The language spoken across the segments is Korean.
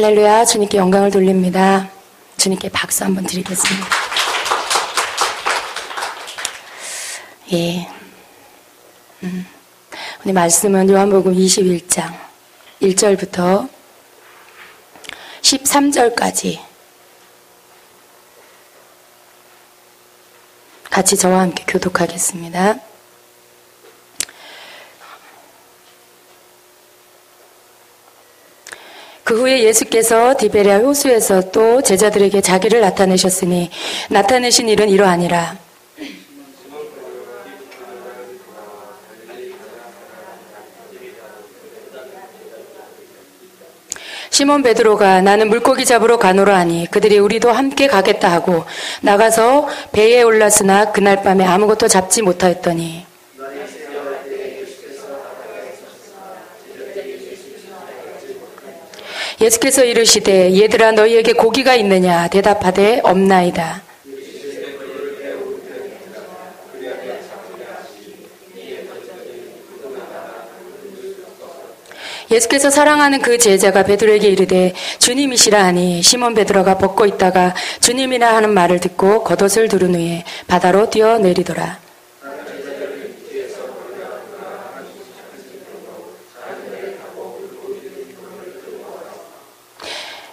할렐루야. 주님께 영광을 돌립니다. 주님께 박수 한번 드리겠습니다. 예. 오늘 말씀은 요한복음 21장 1절부터 13절까지 같이 저와 함께 교독하겠습니다. 그 후에 예수께서 디베랴 호수에서 또 제자들에게 자기를 나타내셨으니 나타내신 일은 이러하니라. 시몬 베드로가 나는 물고기 잡으러 가노라 하니 그들이 우리도 함께 가겠다 하고 나가서 배에 올랐으나 그날 밤에 아무것도 잡지 못하였더니 예수께서 이르시되 얘들아 너희에게 고기가 있느냐 대답하되 없나이다. 예수께서 사랑하는 그 제자가 베드로에게 이르되 주님이시라 하니 시몬 베드로가 벗고 있다가 주님이라 하는 말을 듣고 겉옷을 두른 후에 바다로 뛰어내리더라.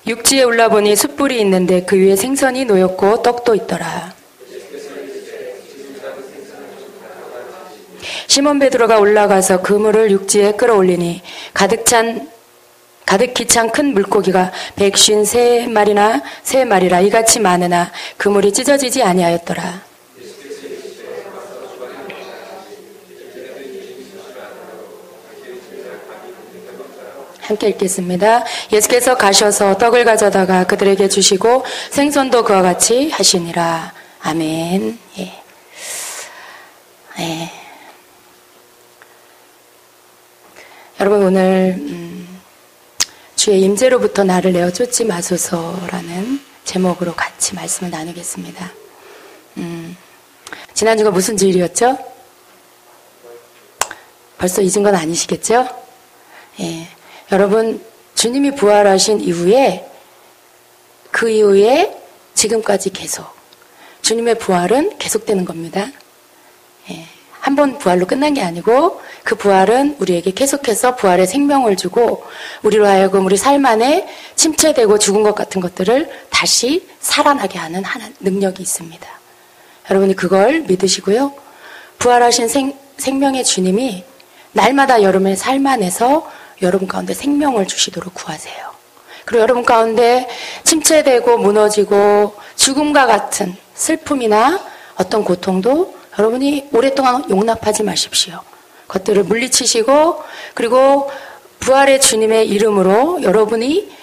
육지에 올라보니 숯불이 있는데 그 위에 생선이 놓였고 떡도 있더라. 시몬 베드로가 올라가서 그물을 육지에 끌어올리니 가득히 찬 큰 물고기가 153마리라 이같이 많으나 그물이 찢어지지 아니하였더라. 함께 읽겠습니다. 예수께서 가셔서 떡을 가져다가 그들에게 주시고 생선도 그와 같이 하시니라. 아멘. 예. 예. 여러분 오늘 주의 임재로부터 나를 내어 쫓지 마소서라는 제목으로 같이 말씀을 나누겠습니다. 지난주가 무슨 주일이었죠? 벌써 잊은 건 아니시겠죠? 예. 여러분 주님이 부활하신 이후에 그 이후에 지금까지 계속 주님의 부활은 계속되는 겁니다. 예. 한 번 부활로 끝난 게 아니고 그 부활은 우리에게 계속해서 부활의 생명을 주고 우리로 하여금 우리 삶 안에 침체되고 죽은 것 같은 것들을 다시 살아나게 하는 능력이 있습니다. 여러분이 그걸 믿으시고요. 부활하신 생명의 주님이 날마다 여러분의 삶 안에서 여러분 가운데 생명을 주시도록 구하세요. 그리고 여러분 가운데 침체되고 무너지고 죽음과 같은 슬픔이나 어떤 고통도 여러분이 오랫동안 용납하지 마십시오. 그것들을 물리치시고 그리고 부활의 주님의 이름으로 여러분이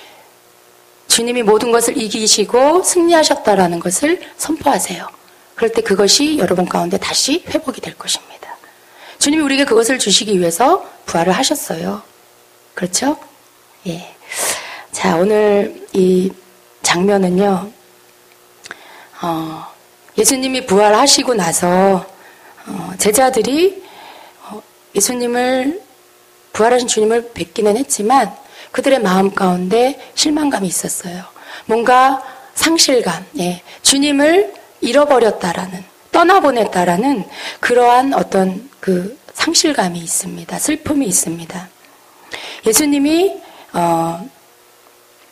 주님이 모든 것을 이기시고 승리하셨다라는 것을 선포하세요. 그럴 때 그것이 여러분 가운데 다시 회복이 될 것입니다. 주님이 우리에게 그것을 주시기 위해서 부활을 하셨어요. 그렇죠? 예. 자, 오늘 이 장면은요, 예수님이 부활하시고 나서, 제자들이, 예수님을, 부활하신 주님을 뵙기는 했지만, 그들의 마음 가운데 실망감이 있었어요. 뭔가 상실감, 예. 주님을 잃어버렸다라는, 떠나보냈다라는 그러한 어떤 그 상실감이 있습니다. 슬픔이 있습니다. 예수님이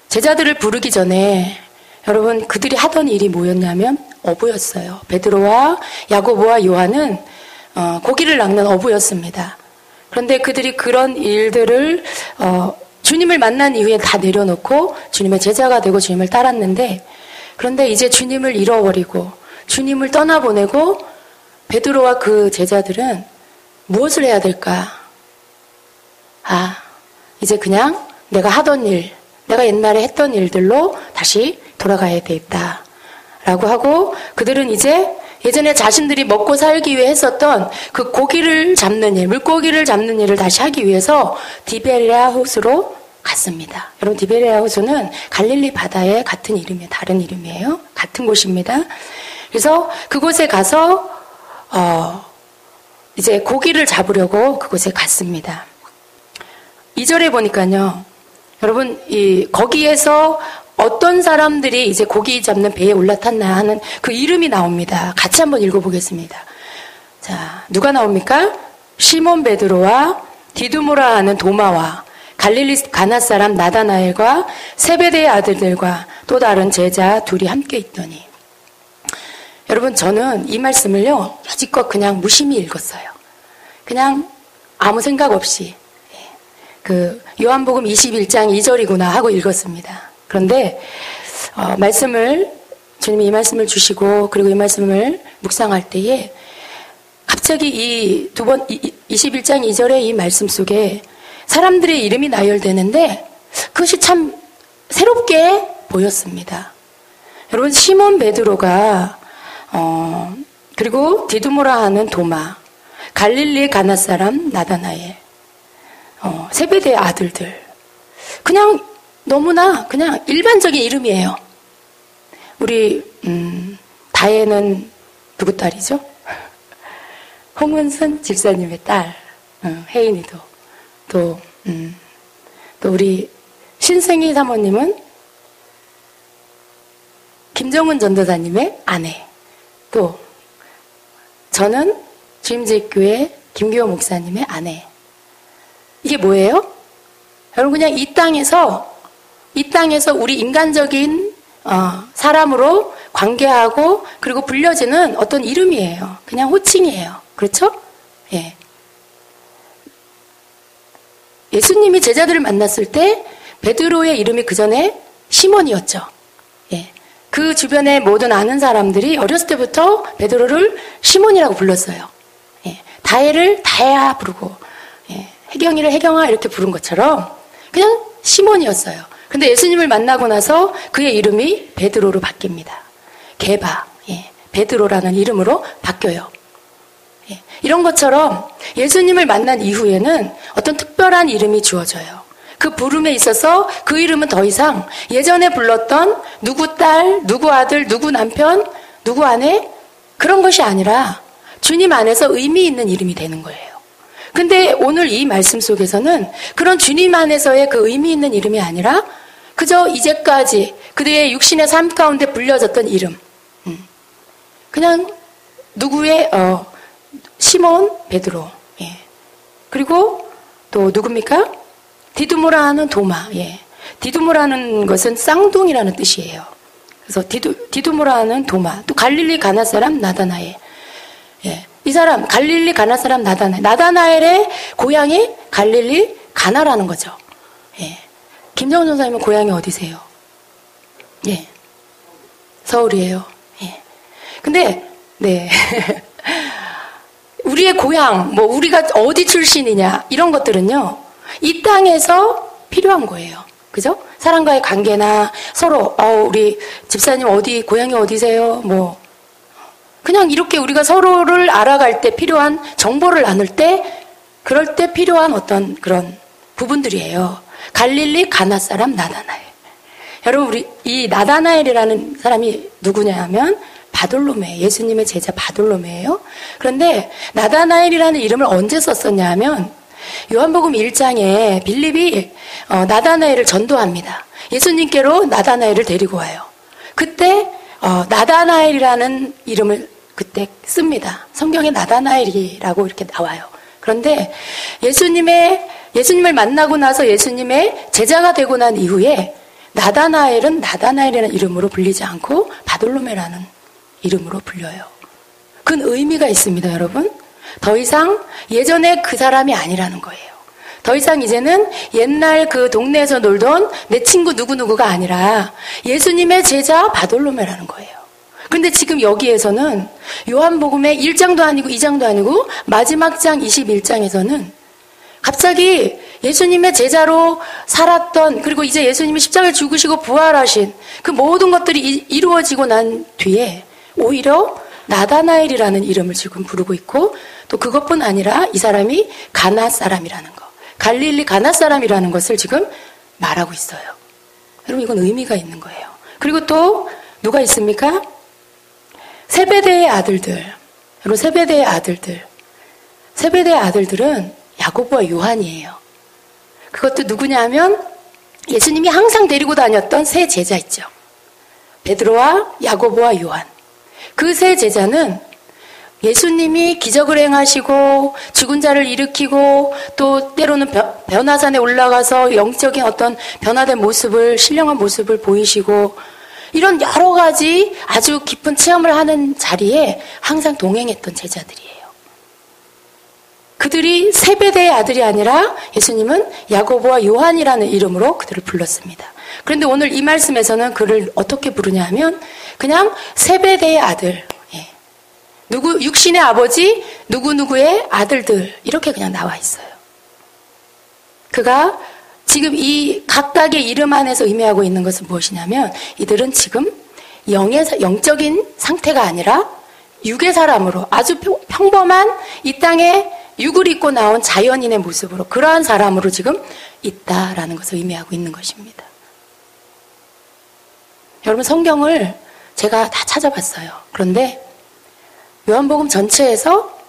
제자들을 부르기 전에 여러분 그들이 하던 일이 뭐였냐면 어부였어요. 베드로와 야고보와 요한은 고기를 낚는 어부였습니다. 그런데 그들이 그런 일들을 주님을 만난 이후에 다 내려놓고 주님의 제자가 되고 주님을 따랐는데 그런데 이제 주님을 잃어버리고 주님을 떠나보내고 베드로와 그 제자들은 무엇을 해야 될까? 이제 그냥 내가 하던 일, 내가 옛날에 했던 일들로 다시 돌아가야 되겠다. 라고 하고 그들은 이제 예전에 자신들이 먹고 살기 위해 했었던 그 고기를 잡는 일, 물고기를 잡는 일을 다시 하기 위해서 디베랴 호수로 갔습니다. 여러분 디베랴 호수는 갈릴리 바다의 같은 이름이에요. 다른 이름이에요. 같은 곳입니다. 그래서 그곳에 가서 이제 고기를 잡으려고 그곳에 갔습니다. 2절에 보니까요. 여러분, 거기에서 어떤 사람들이 이제 고기 잡는 배에 올라탔나 하는 그 이름이 나옵니다. 같이 한번 읽어보겠습니다. 자, 누가 나옵니까? 시몬 베드로와 디두모라 하는 도마와 갈릴리 가나 사람 나다나엘과 세베대의 아들들과 또 다른 제자 둘이 함께 있더니. 여러분, 저는 이 말씀을요, 여지껏 그냥 무심히 읽었어요. 그냥 아무 생각 없이. 요한복음 21장 2절이구나 하고 읽었습니다. 그런데, 주님이 이 말씀을 주시고, 그리고 이 말씀을 묵상할 때에, 갑자기 21장 2절의 이 말씀 속에 사람들의 이름이 나열되는데, 그것이 참 새롭게 보였습니다. 여러분, 시몬 베드로가, 그리고 디두모라 하는 도마, 갈릴리 가나 사람 나다나엘, 세베대의 아들들. 그냥 너무나 그냥 일반적인 이름이에요. 우리 다혜는 누구 딸이죠? 홍은선 집사님의 딸. 혜인이도. 또 우리 신승희 사모님은 김정은 전도사님의 아내. 또 저는 주임제교회 김기호 목사님의 아내. 이게 뭐예요? 여러분, 그냥 이 땅에서 우리 인간적인 사람으로 관계하고 그리고 불려지는 어떤 이름이에요. 그냥 호칭이에요. 그렇죠? 예. 예수님이 제자들을 만났을 때 베드로의 이름이 그 전에 시몬이었죠. 예. 그 주변의 모든 아는 사람들이 어렸을 때부터 베드로를 시몬이라고 불렀어요. 예. 다혜를 다혜야 부르고, 예. 혜경이를 혜경아 이렇게 부른 것처럼 그냥 시몬이었어요. 근데 예수님을 만나고 나서 그의 이름이 베드로로 바뀝니다. 게바, 예. 베드로라는 이름으로 바뀌어요. 예. 이런 것처럼 예수님을 만난 이후에는 어떤 특별한 이름이 주어져요. 그 부름에 있어서 그 이름은 더 이상 예전에 불렀던 누구 딸, 누구 아들, 누구 남편, 누구 아내 그런 것이 아니라 주님 안에서 의미 있는 이름이 되는 거예요. 근데 오늘 이 말씀 속에서는 그런 주님 안에서의 그 의미 있는 이름이 아니라 그저 이제까지 그들의 육신의 삶 가운데 불려졌던 이름. 그냥 누구의 시몬 베드로. 예. 그리고 또 누굽니까? 디두모라 하는 도마. 예. 디두모라는 것은 쌍둥이라는 뜻이에요. 그래서 디두모라 하는 도마. 또 갈릴리 가나 사람 나다나엘. 예. 이 사람 갈릴리 가나 사람 나다나엘. 나다나엘의 고향이 갈릴리 가나라는 거죠. 예. 김정은 전사님은 고향이 어디세요? 예. 서울이에요. 예. 근데 네. 우리의 고향, 우리가 어디 출신이냐 이런 것들은요. 이 땅에서 필요한 거예요. 그죠? 사람과의 관계나 서로 우리 집사님 고향이 어디세요? 그냥 이렇게 우리가 서로를 알아갈 때 필요한 정보를 나눌 때 그럴 때 필요한 어떤 그런 부분들이에요. 갈릴리 가나 사람 나다나엘. 여러분, 우리 이 나다나엘이라는 사람이 누구냐 하면 바돌로메, 예수님의 제자 바돌로메예요. 그런데 나다나엘이라는 이름을 언제 썼었냐 하면 요한복음 1장에 빌립이 나다나엘을 전도합니다. 예수님께로 나다나엘을 데리고 와요. 그때 나다나엘이라는 이름을 그때 씁니다. 성경에 나다나엘이라고 이렇게 나와요. 그런데 예수님을 만나고 나서 예수님의 제자가 되고 난 이후에 나다나엘은 나다나엘이라는 이름으로 불리지 않고 바돌로메라는 이름으로 불려요. 그건 의미가 있습니다, 여러분. 더 이상 예전에 그 사람이 아니라는 거예요. 더 이상 이제는 옛날 그 동네에서 놀던 내 친구 누구누구가 아니라 예수님의 제자 바돌로메라는 거예요. 그런데 지금 여기에서는 요한복음의 1장도 아니고 2장도 아니고 마지막 장 21장에서는 갑자기 예수님의 제자로 살았던, 그리고 이제 예수님이 십자가를 죽으시고 부활하신 그 모든 것들이 이루어지고 난 뒤에 오히려 나다나엘이라는 이름을 지금 부르고 있고, 또 그것뿐 아니라 이 사람이 가나 사람이라는 거, 갈릴리 가나 사람이라는 것을 지금 말하고 있어요. 여러분, 이건 의미가 있는 거예요. 그리고 또 누가 있습니까? 세베대의 아들들. 여러분, 세베대의 아들들은 야고보와 요한이에요. 그것도 누구냐 하면 예수님이 항상 데리고 다녔던 세 제자 있죠. 베드로와 야고보와 요한. 그 세 제자는 예수님이 기적을 행하시고 죽은 자를 일으키고 또 때로는 변화산에 올라가서 영적인 어떤 변화된 모습을, 신령한 모습을 보이시고 이런 여러 가지 아주 깊은 체험을 하는 자리에 항상 동행했던 제자들이에요. 그들이 세베대의 아들이 아니라 예수님은 야고보와 요한이라는 이름으로 그들을 불렀습니다. 그런데 오늘 이 말씀에서는 그를 어떻게 부르냐 하면 그냥 세베대의 아들, 누구 육신의 아버지, 누구누구의 아들들 이렇게 그냥 나와 있어요. 그가 지금 이 각각의 이름 안에서 의미하고 있는 것은 무엇이냐면 이들은 지금 영적인 상태가 아니라 육의 사람으로 아주 평범한 이 땅에 육을 입고 나온 자연인의 모습으로 그러한 사람으로 지금 있다라는 것을 의미하고 있는 것입니다. 여러분 성경을 제가 다 찾아봤어요. 그런데 요한복음 전체에서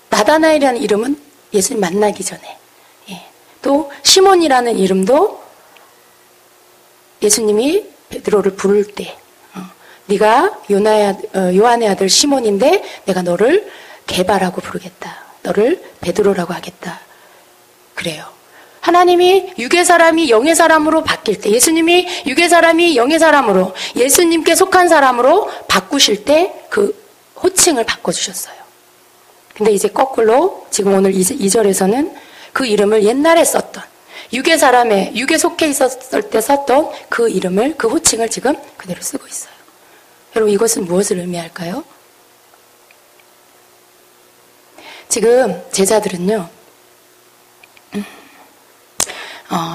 나다나엘이라는 이름은 예수님 만나기 전에 또 시몬이라는 이름도 예수님이 베드로를 부를 때 네가 요한의 아들 시몬인데 내가 너를 게바라고 부르겠다. 너를 베드로라고 하겠다. 그래요. 하나님이 육의 사람이 영의 사람으로 바뀔 때 예수님이 육의 사람이 영의 사람으로 예수님께 속한 사람으로 바꾸실 때 그 호칭을 바꿔주셨어요. 근데 이제 거꾸로 지금 오늘 2절에서는 그 이름을 옛날에 썼던 육에 속해 있었을 때 썼던 그 이름을 그 호칭을 지금 그대로 쓰고 있어요. 여러분 이것은 무엇을 의미할까요? 지금 제자들은요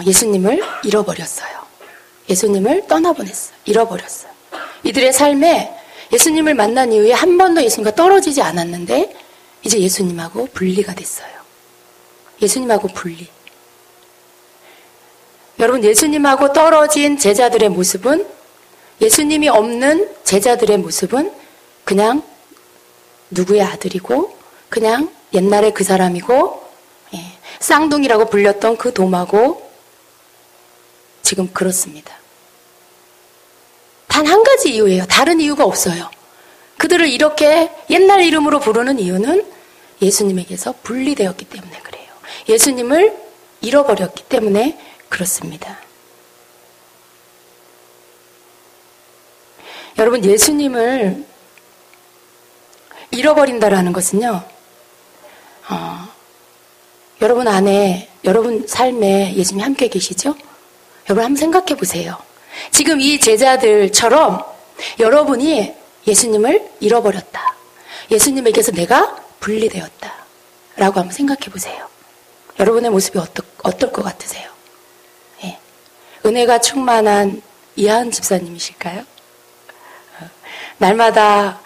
예수님을 잃어버렸어요. 예수님을 떠나보냈어요. 잃어버렸어요. 이들의 삶에 예수님을 만난 이후에 한 번도 예수님과 떨어지지 않았는데 이제 예수님하고 분리가 됐어요. 예수님하고 분리. 여러분 예수님하고 떨어진 제자들의 모습은 예수님이 없는 제자들의 모습은 그냥 누구의 아들이고 그냥 옛날에 그 사람이고 쌍둥이라고 불렸던 그 도마고 지금 그렇습니다. 단 한 가지 이유예요. 다른 이유가 없어요. 그들을 이렇게 옛날 이름으로 부르는 이유는 예수님에게서 분리되었기 때문에 그래요. 예수님을 잃어버렸기 때문에 그렇습니다. 여러분 예수님을 잃어버린다라는 것은요. 여러분 안에 여러분 삶에 예수님이 함께 계시죠? 여러분 한번 생각해 보세요. 지금 이 제자들처럼 여러분이 예수님을 잃어버렸다. 예수님에게서 내가 분리되었다. 라고 한번 생각해 보세요. 여러분의 모습이 어떨 것 같으세요? 예. 은혜가 충만한 이하은 집사님이실까요? 날마다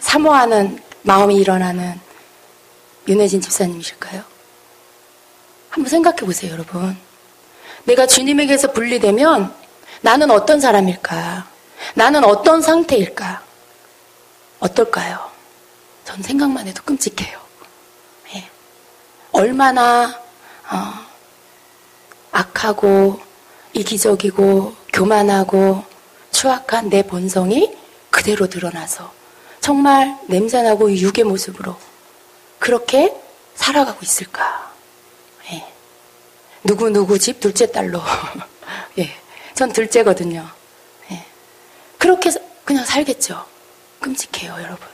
사모하는 마음이 일어나는 윤혜진 집사님이실까요? 한번 생각해 보세요, 여러분. 내가 주님에게서 분리되면 나는 어떤 사람일까? 나는 어떤 상태일까? 어떨까요? 전 생각만 해도 끔찍해요. 예. 얼마나 악하고 이기적이고 교만하고 추악한 내 본성이 그대로 드러나서 정말 냄새나고 육의 모습으로 그렇게 살아가고 있을까? 예. 누구 집 둘째 딸로 예. 전 둘째거든요. 예. 그렇게 그냥 살겠죠. 끔찍해요, 여러분.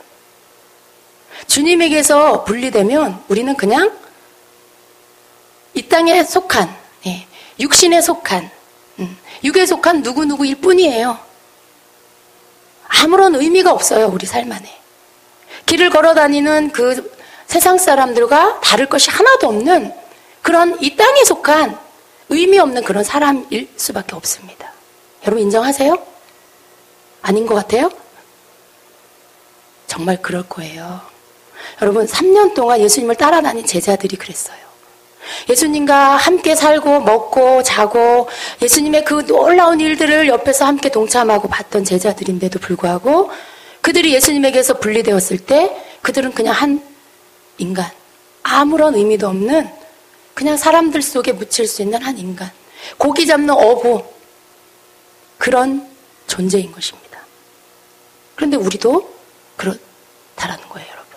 주님에게서 분리되면 우리는 그냥 이 땅에 속한, 예. 육신에 속한, 육에 속한 누구일 뿐이에요. 아무런 의미가 없어요, 우리 삶 안에. 길을 걸어 다니는 그 세상 사람들과 다를 것이 하나도 없는 그런 이 땅에 속한 의미 없는 그런 사람일 수밖에 없습니다. 여러분 인정하세요? 아닌 것 같아요? 정말 그럴 거예요. 여러분 3년 동안 예수님을 따라다닌 제자들이 그랬어요. 예수님과 함께 살고 먹고 자고 예수님의 그 놀라운 일들을 옆에서 함께 동참하고 봤던 제자들인데도 불구하고 그들이 예수님에게서 분리되었을 때 그들은 그냥 한 인간, 아무런 의미도 없는 그냥 사람들 속에 묻힐 수 있는 한 인간. 고기 잡는 어부, 그런 존재인 것입니다. 그런데 우리도 그렇다라는 거예요, 여러분.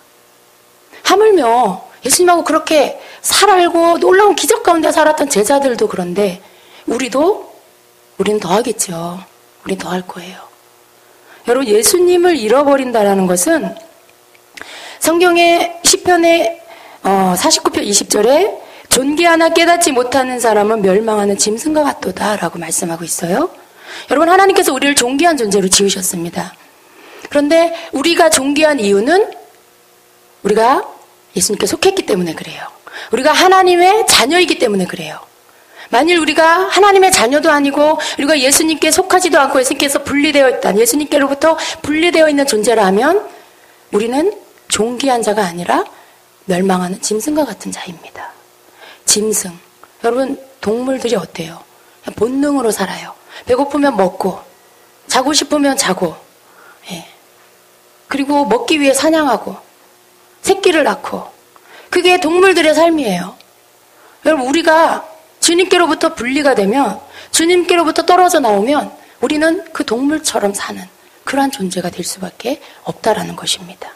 하물며 예수님하고 그렇게 살아알고 놀라운 기적 가운데 살았던 제자들도 그런데 우리는 더 하겠죠. 우린 더 할 거예요. 여러분, 예수님을 잃어버린다라는 것은 성경의 시편의 49편 20절에 존귀 하나 깨닫지 못하는 사람은 멸망하는 짐승과 같도다 라고 말씀하고 있어요. 여러분, 하나님께서 우리를 존귀한 존재로 지으셨습니다. 그런데 우리가 존귀한 이유는 우리가 예수님께 속했기 때문에 그래요. 우리가 하나님의 자녀이기 때문에 그래요. 만일 우리가 하나님의 자녀도 아니고 우리가 예수님께 속하지도 않고 예수님께서 분리되어 있다, 예수님께로부터 분리되어 있는 존재라면 우리는 존귀한 자가 아니라 멸망하는 짐승과 같은 자입니다. 짐승. 여러분, 동물들이 어때요? 그냥 본능으로 살아요. 배고프면 먹고, 자고 싶으면 자고, 예. 그리고 먹기 위해 사냥하고, 새끼를 낳고, 그게 동물들의 삶이에요. 여러분, 우리가 주님께로부터 분리가 되면, 주님께로부터 떨어져 나오면 우리는 그 동물처럼 사는 그러한 존재가 될 수밖에 없다라는 것입니다.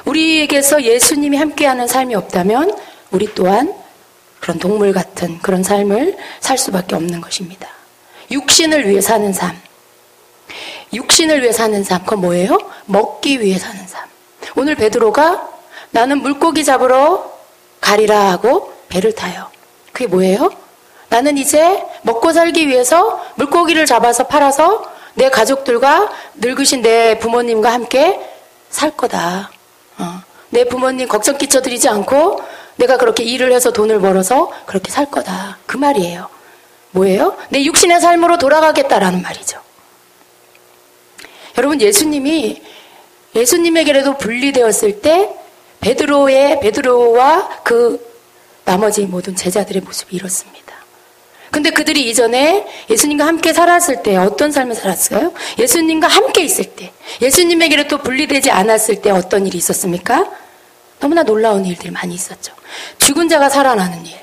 우리에게서 예수님이 함께하는 삶이 없다면 우리 또한 그런 동물 같은 그런 삶을 살 수밖에 없는 것입니다. 육신을 위해 사는 삶. 육신을 위해 사는 삶. 그건 뭐예요? 먹기 위해 사는 삶. 오늘 베드로가 나는 물고기 잡으러 가리라 하고 배를 타요. 그게 뭐예요? 나는 이제 먹고 살기 위해서 물고기를 잡아서 팔아서 내 가족들과 늙으신 내 부모님과 함께 살 거다. 내 부모님 걱정 끼쳐드리지 않고 내가 그렇게 일을 해서 돈을 벌어서 그렇게 살 거다. 그 말이에요. 뭐예요? 내 육신의 삶으로 돌아가겠다라는 말이죠. 여러분, 예수님에게라도 분리되었을 때 베드로와 그 나머지 모든 제자들의 모습이 이렇습니다. 근데 그들이 이전에 예수님과 함께 살았을 때 어떤 삶을 살았어요? 예수님과 함께 있을 때, 예수님에게로 분리되지 않았을 때 어떤 일이 있었습니까? 너무나 놀라운 일들이 많이 있었죠. 죽은 자가 살아나는 일,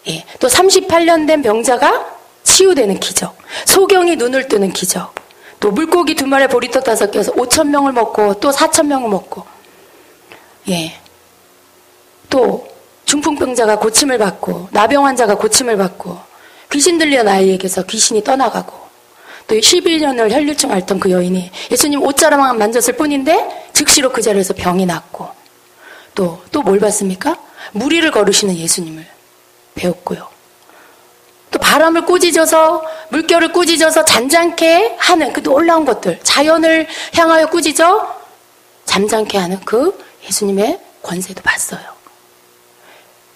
예. 또 38년 된 병자가 치유되는 기적, 소경이 눈을 뜨는 기적, 또 물고기 2마리 보리떡 5개에서 5,000명을 먹고 또 4,000명을 먹고, 예. 또 중풍병자가 고침을 받고, 나병 환자가 고침을 받고, 귀신 들린 아이에게서 귀신이 떠나가고, 또 11년을 혈류증 앓던 그 여인이 예수님 옷자락만 만졌을 뿐인데 즉시로 그 자리에서 병이 낫고, 또 뭘 봤습니까? 무리를 걸으시는 예수님을 배웠고요. 또 바람을 꾸짖어서, 물결을 꾸짖어서 잔잔케 하는 그 놀라운 것들, 자연을 향하여 꾸짖어 잠잠케 하는 그 예수님의 권세도 봤어요.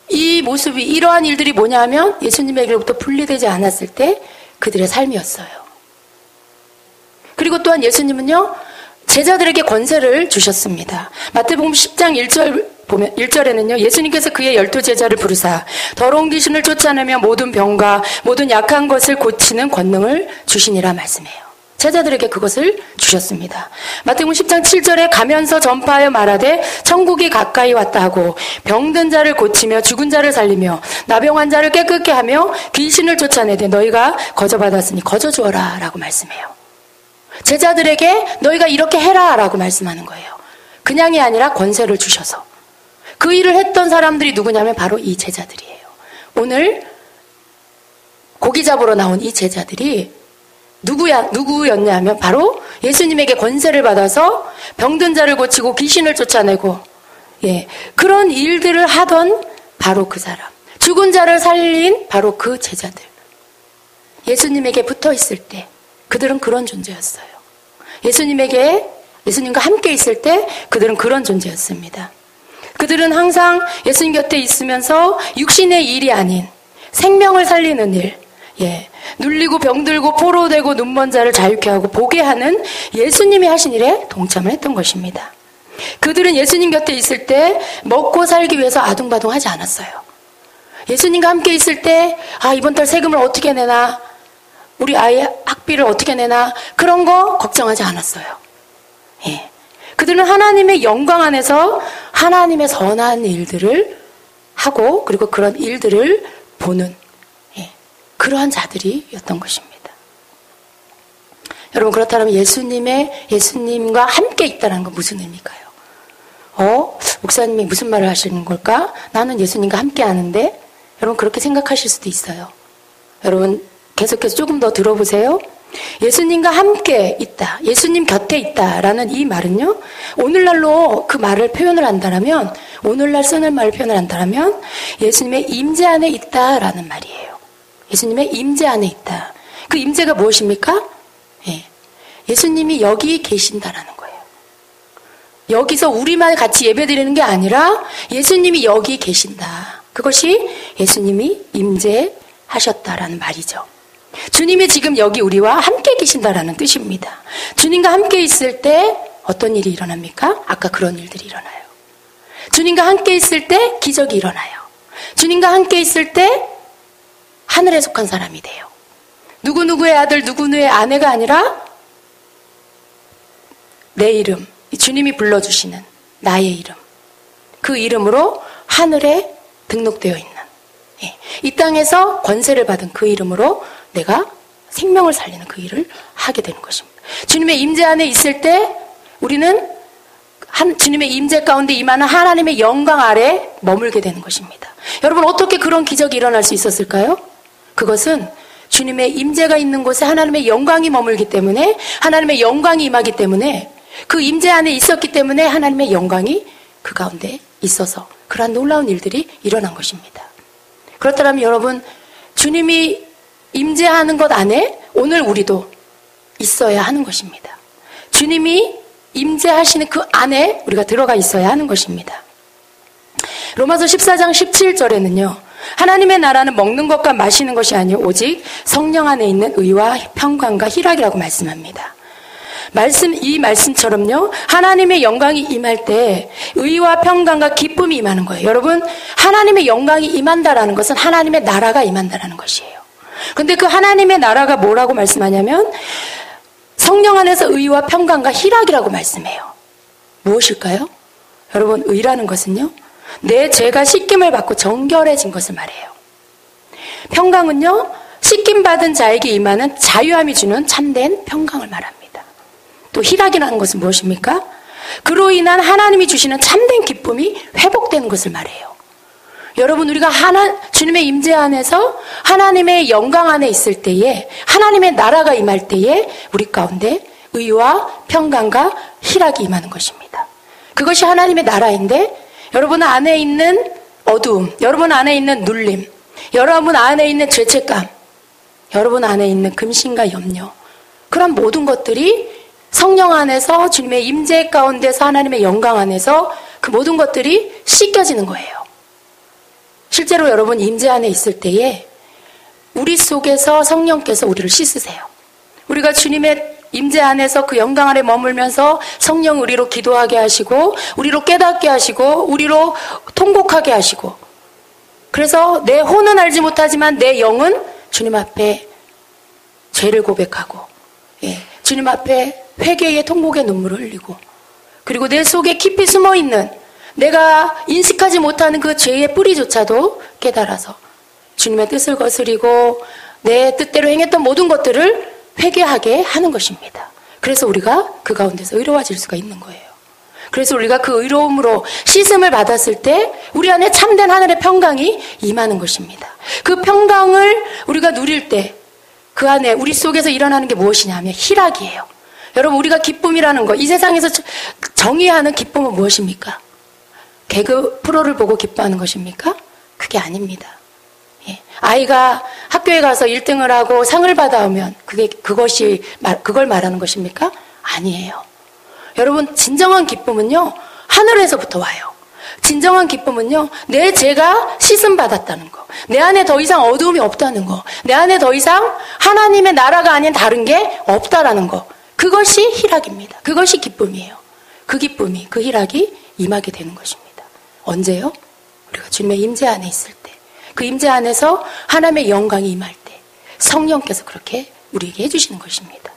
이 모습이, 이러한 일들이 뭐냐면 예수님에게로부터 분리되지 않았을 때 그들의 삶이었어요. 그리고 또한 예수님은요, 제자들에게 권세를 주셨습니다. 마태복음 10장 1절에는요, 예수님께서 그의 12제자를 부르사 더러운 귀신을 쫓아내며 모든 병과 모든 약한 것을 고치는 권능을 주시니라 말씀해요. 제자들에게 그것을 주셨습니다. 마태복음 10장 7절에 가면서 전파하여 말하되 천국이 가까이 왔다 하고 병든 자를 고치며 죽은 자를 살리며 나병 환자를 깨끗게 하며 귀신을 쫓아내되 너희가 거저받았으니 거저주어라 라고 말씀해요. 제자들에게 너희가 이렇게 해라 라고 말씀하는 거예요. 그냥이 아니라 권세를 주셔서. 그 일을 했던 사람들이 누구냐면 바로 이 제자들이에요. 오늘 고기 잡으러 나온 이 제자들이 누구였냐 하면 바로 예수님에게 권세를 받아서 병든 자를 고치고 귀신을 쫓아내고, 예, 그런 일들을 하던 바로 그 사람, 죽은 자를 살린 바로 그 제자들. 예수님에게 붙어 있을 때 그들은 그런 존재였어요. 예수님과 함께 있을 때 그들은 그런 존재였습니다. 그들은 항상 예수님 곁에 있으면서 육신의 일이 아닌 생명을 살리는 일, 예, 눌리고 병들고 포로되고 눈먼 자를 자유케 하고 보게 하는 예수님이 하신 일에 동참을 했던 것입니다. 그들은 예수님 곁에 있을 때 먹고 살기 위해서 아둥바둥하지 않았어요. 예수님과 함께 있을 때 이번 달 세금을 어떻게 내나, 우리 아이 학비를 어떻게 내나, 그런 거 걱정하지 않았어요. 예. 그들은 하나님의 영광 안에서 하나님의 선한 일들을 하고, 그리고 그런 일들을 보는, 예, 그러한 자들이었던 것입니다. 여러분, 그렇다면 예수님과 함께 있다는 건 무슨 의미일까요? 목사님이 무슨 말을 하시는 걸까? 나는 예수님과 함께 하는데, 여러분 그렇게 생각하실 수도 있어요. 여러분 계속해서 조금 더 들어보세요. 예수님과 함께 있다, 예수님 곁에 있다라는 이 말은요, 오늘날로 그 말을 표현을 한다면, 오늘날 쓰는 말을 표현을 한다면 예수님의 임재 안에 있다라는 말이에요. 예수님의 임재 안에 있다. 그 임재가 무엇입니까? 예수님이 여기 계신다라는 거예요. 여기서 우리만 같이 예배드리는 게 아니라 예수님이 여기 계신다. 그것이 예수님이 임재하셨다라는 말이죠. 주님이 지금 여기 우리와 함께 계신다라는 뜻입니다. 주님과 함께 있을 때 어떤 일이 일어납니까? 아까 그런 일들이 일어나요. 주님과 함께 있을 때 기적이 일어나요. 주님과 함께 있을 때 하늘에 속한 사람이 돼요. 누구누구의 아들, 누구누구의 아내가 아니라 내 이름, 주님이 불러주시는 나의 이름, 그 이름으로 하늘에 등록되어 있는, 이 땅에서 권세를 받은 그 이름으로 내가 생명을 살리는 그 일을 하게 되는 것입니다. 주님의 임재 안에 있을 때 우리는 주님의 임재 가운데 임하는 하나님의 영광 아래 머물게 되는 것입니다. 여러분, 어떻게 그런 기적이 일어날 수 있었을까요? 그것은 주님의 임재가 있는 곳에 하나님의 영광이 머물기 때문에, 하나님의 영광이 임하기 때문에, 그 임재 안에 있었기 때문에 하나님의 영광이 그 가운데 있어서 그러한 놀라운 일들이 일어난 것입니다. 그렇다면 여러분, 주님이 임재하는 것 안에 오늘 우리도 있어야 하는 것입니다. 주님이 임재하시는 그 안에 우리가 들어가 있어야 하는 것입니다. 로마서 14장 17절에는요, 하나님의 나라는 먹는 것과 마시는 것이 아니요 오직 성령 안에 있는 의와 평강과 희락이라고 말씀합니다. 이 말씀처럼요, 하나님의 영광이 임할 때 의와 평강과 기쁨이 임하는 거예요. 여러분, 하나님의 영광이 임한다라는 것은 하나님의 나라가 임한다라는 것이에요. 그런데 그 하나님의 나라가 뭐라고 말씀하냐면 성령 안에서 의와 평강과 희락이라고 말씀해요. 무엇일까요? 여러분, 의라는 것은요, 내 죄가 씻김을 받고 정결해진 것을 말해요. 평강은요, 씻김받은 자에게 임하는 자유함이 주는 참된 평강을 말합니다. 또 희락이라는 것은 무엇입니까? 그로 인한 하나님이 주시는 참된 기쁨이 회복되는 것을 말해요. 여러분, 우리가 주님의 임재 안에서 하나님의 영광 안에 있을 때에, 하나님의 나라가 임할 때에 우리 가운데 의와 평강과 희락이 임하는 것입니다. 그것이 하나님의 나라인데, 여러분 안에 있는 어두움, 여러분 안에 있는 눌림, 여러분 안에 있는 죄책감, 여러분 안에 있는 근심과 염려, 그런 모든 것들이 성령 안에서 주님의 임재 가운데서 하나님의 영광 안에서 그 모든 것들이 씻겨지는 거예요. 실제로 여러분 임재 안에 있을 때에 우리 속에서 성령께서 우리를 씻으세요. 우리가 주님의 임재 안에서 그 영광 아래 머물면서 성령 우리로 기도하게 하시고, 우리로 깨닫게 하시고, 우리로 통곡하게 하시고, 그래서 내 혼은 알지 못하지만 내 영은 주님 앞에 죄를 고백하고, 주님 앞에 회개의 통곡의 눈물을 흘리고, 그리고 내 속에 깊이 숨어있는 내가 인식하지 못하는 그 죄의 뿌리조차도 깨달아서 주님의 뜻을 거스리고 내 뜻대로 행했던 모든 것들을 회개하게 하는 것입니다. 그래서 우리가 그 가운데서 의로워질 수가 있는 거예요. 그래서 우리가 그 의로움으로 씻음을 받았을 때 우리 안에 참된 하늘의 평강이 임하는 것입니다. 그 평강을 우리가 누릴 때 그 안에 우리 속에서 일어나는 게 무엇이냐 하면 희락이에요. 여러분, 우리가 기쁨이라는 거, 이 세상에서 정의하는 기쁨은 무엇입니까? 개그 프로를 보고 기뻐하는 것입니까? 그게 아닙니다. 아이가 학교에 가서 1등을 하고 상을 받아오면 그걸 말하는 것입니까? 아니에요. 여러분, 진정한 기쁨은요, 하늘에서부터 와요. 진정한 기쁨은요, 내 죄가 씻음 받았다는 거, 내 안에 더 이상 어두움이 없다는 거, 내 안에 더 이상 하나님의 나라가 아닌 다른 게 없다라는 거, 그것이 희락입니다. 그것이 기쁨이에요. 그 기쁨이, 그 희락이 임하게 되는 것입니다. 언제요? 우리가 주님의 임재 안에 있을 때, 그 임재 안에서 하나님의 영광이 임할 때 성령께서 그렇게 우리에게 해주시는 것입니다.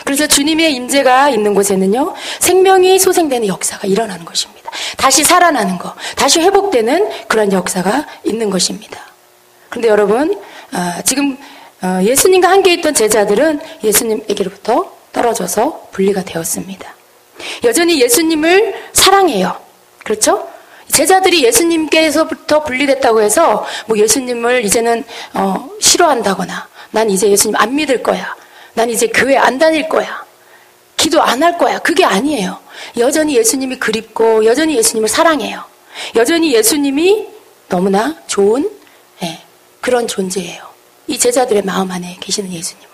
그래서 주님의 임재가 있는 곳에는요, 생명이 소생되는 역사가 일어나는 것입니다. 다시 살아나는 것, 다시 회복되는 그런 역사가 있는 것입니다. 그런데 여러분, 지금 예수님과 함께 있던 제자들은 예수님에게로부터 떨어져서 분리가 되었습니다. 여전히 예수님을 사랑해요. 그렇죠? 제자들이 예수님께서부터 분리됐다고 해서 뭐 예수님을 이제는 싫어한다거나 난 이제 예수님 안 믿을 거야. 난 이제 교회 안 다닐 거야. 기도 안 할 거야. 그게 아니에요. 여전히 예수님이 그립고 여전히 예수님을 사랑해요. 여전히 예수님이 너무나 좋은 그런 존재예요. 이 제자들의 마음 안에 계시는 예수님은.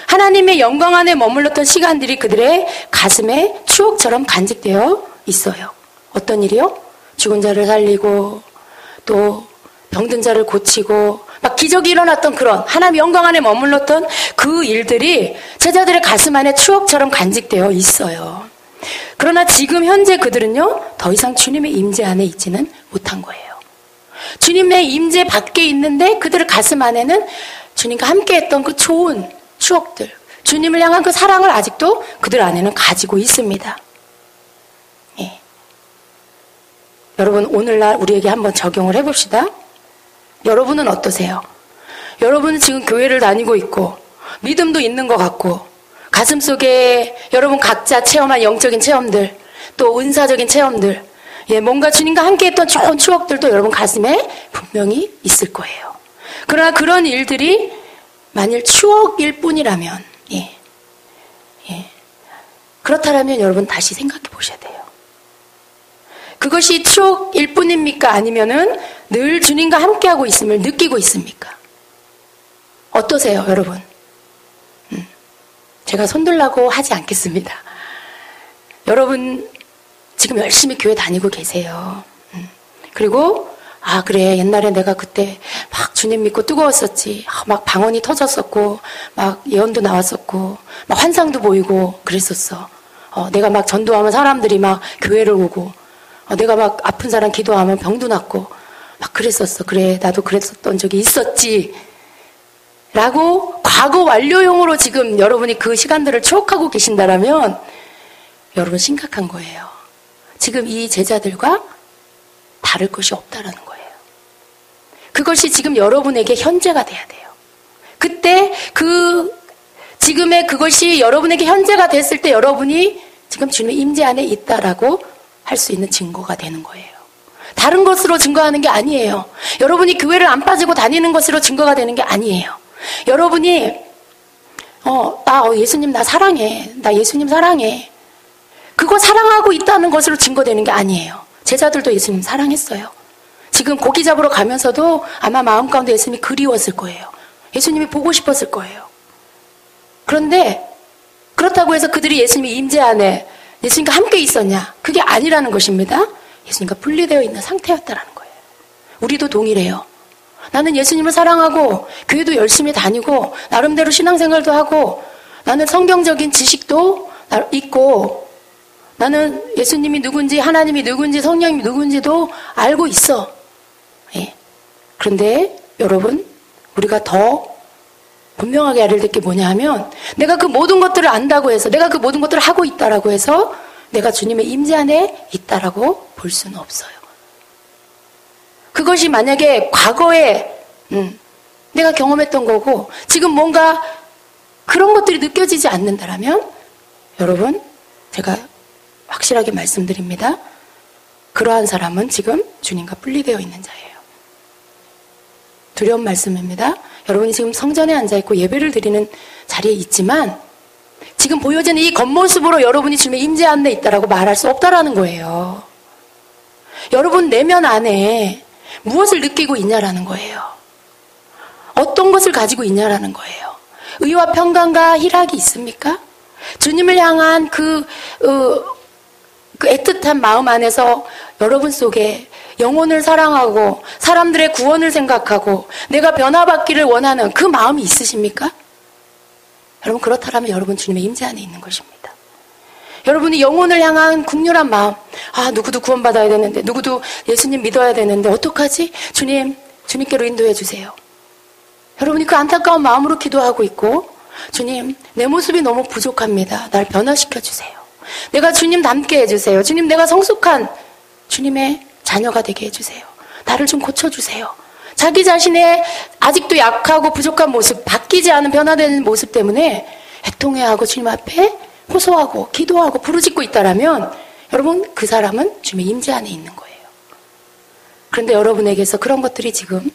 하나님의 영광 안에 머물렀던 시간들이 그들의 가슴에 추억처럼 간직되어 있어요. 어떤 일이요? 죽은 자를 살리고 또 병든 자를 고치고 막 기적이 일어났던 그런 하나님 영광 안에 머물렀던 그 일들이 제자들의 가슴 안에 추억처럼 간직되어 있어요. 그러나 지금 현재 그들은요, 더 이상 주님의 임재 안에 있지는 못한 거예요. 주님의 임재 밖에 있는데 그들의 가슴 안에는 주님과 함께 했던 그 좋은 추억들, 주님을 향한 그 사랑을 아직도 그들 안에는 가지고 있습니다. 예. 여러분, 오늘날 우리에게 한번 적용을 해봅시다. 여러분은 어떠세요? 여러분은 지금 교회를 다니고 있고 믿음도 있는 것 같고 가슴속에 여러분 각자 체험한 영적인 체험들, 또 은사적인 체험들, 뭔가 주님과 함께 했던 좋은 추억들도 여러분 가슴에 분명히 있을 거예요. 그러나 그런 일들이 만일 추억일 뿐이라면, 그렇다면 여러분 다시 생각해 보셔야 돼요. 그것이 추억일 뿐입니까? 아니면은 늘 주님과 함께하고 있음을 느끼고 있습니까? 어떠세요, 여러분? 제가 손들라고 하지 않겠습니다. 여러분 지금 열심히 교회 다니고 계세요. 그리고 그래, 옛날에 내가 그때 막 주님 믿고 뜨거웠었지. 막 방언이 터졌었고 막 예언도 나왔었고 막 환상도 보이고 그랬었어. 내가 막 전도하면 사람들이 막 교회를 오고 내가 막 아픈 사람 기도하면 병도 낫고 막 그랬었어. 그래, 나도 그랬었던 적이 있었지. 라고 과거 완료형으로 지금 여러분이 그 시간들을 추억하고 계신다라면 여러분 심각한 거예요. 지금 이 제자들과 다를 것이 없다라는 거예요. 그것이 지금 여러분에게 현재가 돼야 돼요. 그때 지금의 그것이 여러분에게 현재가 됐을 때 여러분이 지금 주님의 임재 안에 있다라고 할 수 있는 증거가 되는 거예요. 다른 것으로 증거하는 게 아니에요. 여러분이 교회를 안 빠지고 다니는 것으로 증거가 되는 게 아니에요. 여러분이 예수님 나 사랑해. 나 예수님 사랑해. 그거 사랑하고 있다는 것으로 증거되는 게 아니에요. 제자들도 예수님 사랑했어요. 지금 고기 잡으러 가면서도 아마 마음 가운데 예수님이 그리웠을 거예요. 예수님이 보고 싶었을 거예요. 그런데 그렇다고 해서 그들이 예수님의 임재 안에 예수님과 함께 있었냐? 그게 아니라는 것입니다. 예수님과 분리되어 있는 상태였다라는 거예요. 우리도 동일해요. 나는 예수님을 사랑하고 교회도 열심히 다니고 나름대로 신앙생활도 하고 나는 성경적인 지식도 있고 나는 예수님이 누군지 하나님이 누군지 성령님이 누군지도 알고 있어. 그런데 여러분, 우리가 더 분명하게 알아야 될 게 뭐냐 하면 내가 그 모든 것들을 안다고 해서 내가 그 모든 것들을 하고 있다라고 해서 내가 주님의 임재 안에 있다라고 볼 수는 없어요. 그것이 만약에 과거에 내가 경험했던 거고 지금 뭔가 그런 것들이 느껴지지 않는다라면 여러분, 제가 확실하게 말씀드립니다. 그러한 사람은 지금 주님과 분리되어 있는 자예요. 두려운 말씀입니다. 여러분이 지금 성전에 앉아있고 예배를 드리는 자리에 있지만 지금 보여지는 이 겉모습으로 여러분이 주님의 임재 안에 있다라고 말할 수 없다라는 거예요. 여러분 내면 안에 무엇을 느끼고 있냐라는 거예요. 어떤 것을 가지고 있냐라는 거예요. 의와 평강과 희락이 있습니까? 주님을 향한 그 애틋한 마음 안에서 여러분 속에 영혼을 사랑하고 사람들의 구원을 생각하고 내가 변화받기를 원하는 그 마음이 있으십니까? 여러분 그렇다면 여러분 주님의 임재 안에 있는 것입니다. 여러분이 영혼을 향한 국률한 마음, 누구도 구원받아야 되는데 누구도 예수님 믿어야 되는데 어떡하지? 주님께로 인도해 주세요. 여러분이 그 안타까운 마음으로 기도하고 있고 주님, 내 모습이 너무 부족합니다. 날 변화시켜 주세요. 내가 주님 닮게 해주세요. 주님, 내가 성숙한 주님의 자녀가 되게 해주세요. 나를 좀 고쳐주세요. 자기 자신의 아직도 약하고 부족한 모습, 바뀌지 않은 변화되는 모습 때문에 애통해하고 주님 앞에 호소하고 기도하고 부르짖고 있다라면 여러분 그 사람은 주님의 임재 안에 있는 거예요. 그런데 여러분에게서 그런 것들이 지금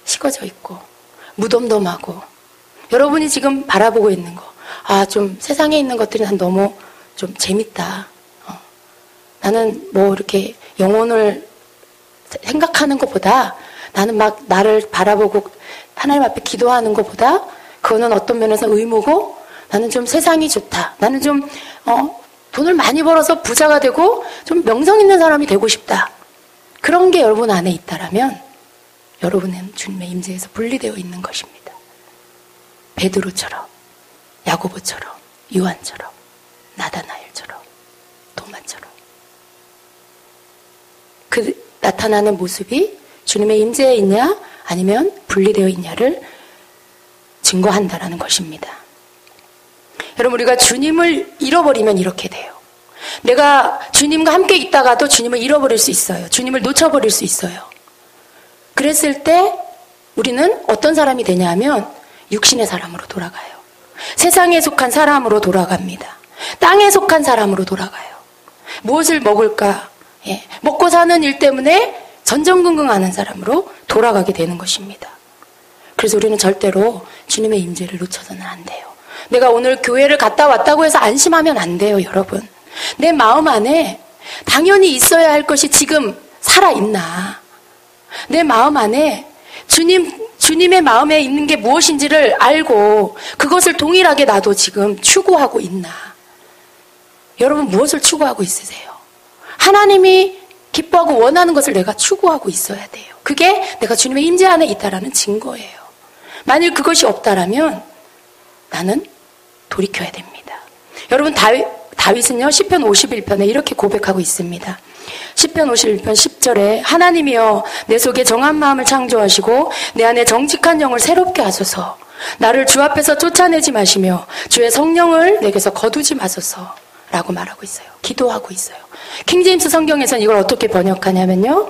식어져 있고 무덤덤하고 여러분이 지금 바라보고 있는 거, 좀 세상에 있는 것들이 난 너무 좀 재밌다. 나는 뭐 이렇게 영혼을 생각하는 것보다 나는 막 나를 바라보고 하나님 앞에 기도하는 것보다 그거는 어떤 면에서 의무고 나는 좀 세상이 좋다. 나는 좀 돈을 많이 벌어서 부자가 되고 좀 명성 있는 사람이 되고 싶다. 그런 게 여러분 안에 있다라면 여러분은 주님의 임재에서 분리되어 있는 것입니다. 베드로처럼, 야고보처럼, 요한처럼, 나다나엘처럼, 도마처럼 그 나타나는 모습이 주님의 임재에 있냐 아니면 분리되어 있냐를 증거한다라는 것입니다. 여러분 우리가 주님을 잃어버리면 이렇게 돼요. 내가 주님과 함께 있다가도 주님을 잃어버릴 수 있어요. 주님을 놓쳐버릴 수 있어요. 그랬을 때 우리는 어떤 사람이 되냐 하면 육신의 사람으로 돌아가요. 세상에 속한 사람으로 돌아갑니다. 땅에 속한 사람으로 돌아가요. 무엇을 먹을까? 먹고 사는 일 때문에 전전긍긍하는 사람으로 돌아가게 되는 것입니다. 그래서 우리는 절대로 주님의 임재를 놓쳐서는 안 돼요. 내가 오늘 교회를 갔다 왔다고 해서 안심하면 안 돼요, 여러분. 내 마음 안에 당연히 있어야 할 것이 지금 살아있나? 내 마음 안에 주님의 마음에 있는 게 무엇인지를 알고 그것을 동일하게 나도 지금 추구하고 있나? 여러분 무엇을 추구하고 있으세요? 하나님이 기뻐하고 원하는 것을 내가 추구하고 있어야 돼요. 그게 내가 주님의 임재 안에 있다라는 증거예요. 만일 그것이 없다라면 나는 돌이켜야 됩니다. 여러분 다윗은요 시편 51편에 이렇게 고백하고 있습니다. 시편 51편 10절에 하나님이여 내 속에 정한 마음을 창조하시고 내 안에 정직한 영을 새롭게 하소서. 나를 주 앞에서 쫓아내지 마시며 주의 성령을 내게서 거두지 마소서 라고 말하고 있어요. 기도하고 있어요. 킹제임스 성경에서는 이걸 어떻게 번역하냐면요.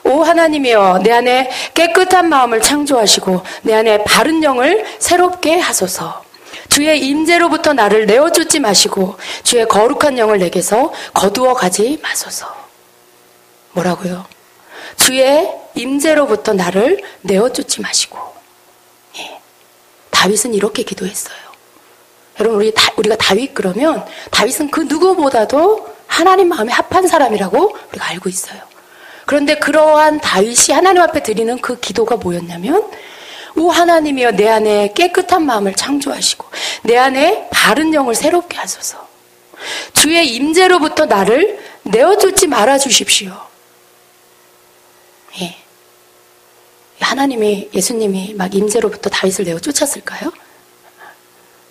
오 하나님이여 내 안에 깨끗한 마음을 창조하시고 내 안에 바른 영을 새롭게 하소서. 주의 임재로부터 나를 내어쫓지 마시고 주의 거룩한 영을 내게서 거두어 가지 마소서. 뭐라고요? 주의 임재로부터 나를 내어쫓지 마시고. 다윗은 이렇게 기도했어요. 여러분 우리가 다윗 그러면 다윗은 그 누구보다도 하나님 마음에 합한 사람이라고 우리가 알고 있어요. 그런데 그러한 다윗이 하나님 앞에 드리는 그 기도가 뭐였냐면 오 하나님이여 내 안에 깨끗한 마음을 창조하시고 내 안에 바른 영을 새롭게 하소서. 주의 임재로부터 나를 내어쫓지 말아 주십시오. 하나님이 예수님이 막 임재로부터 다윗을 내어쫓았을까요?